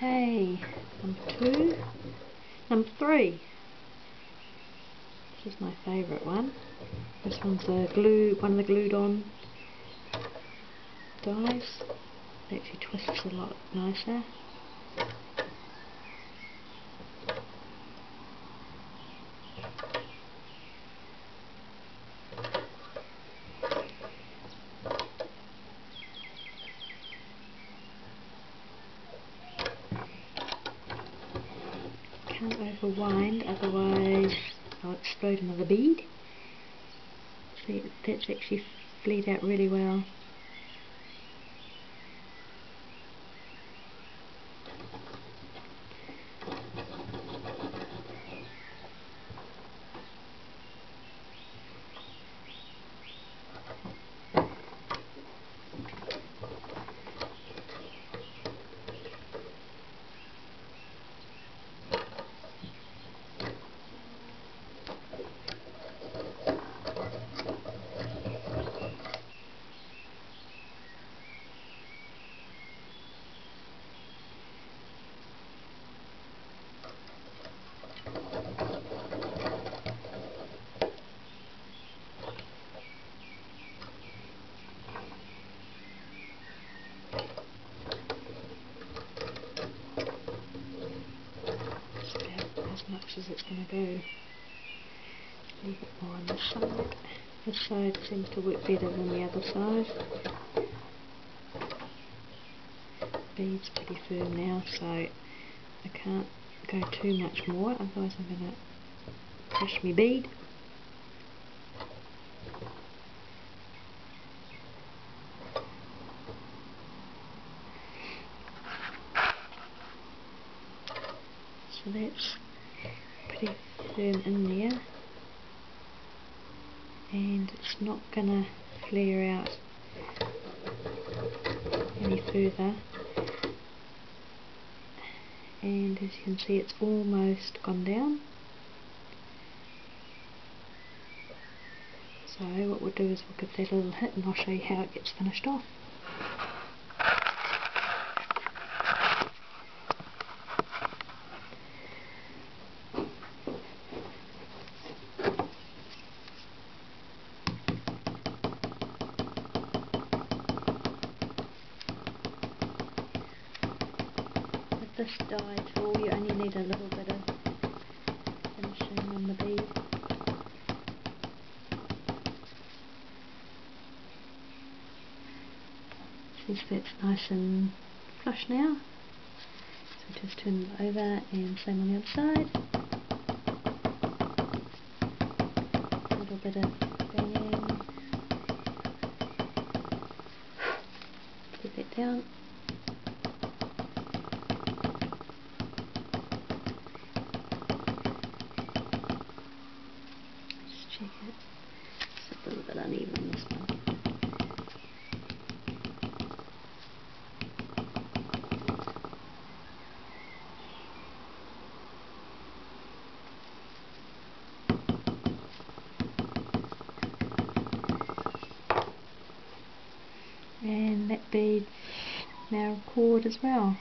Okay, number 2. Number 3. This is my favourite one. This one's one of the glued on dies. It actually twists a lot nicer. Can't overwind, otherwise I'll explode another bead. See, that's actually fleed out really well. As much as it's going to go. A little bit more on this side. This side seems to work better than the other side. The bead's pretty firm now, so I can't go too much more, otherwise I'm going to crush my bead. So that's pretty firm in there, and it's not going to flare out any further, and as you can see it's almost gone down. So what we'll do is we'll give that a little hit and I'll show you how it gets finished off. This die tool, you only need a little bit of finishing on the bead. Since that's nice and flush now, so just turn it over and same on the other side. A little bit of banging. Put that down. Check it. It's a little bit uneven, this one. And that bead's now cord as well.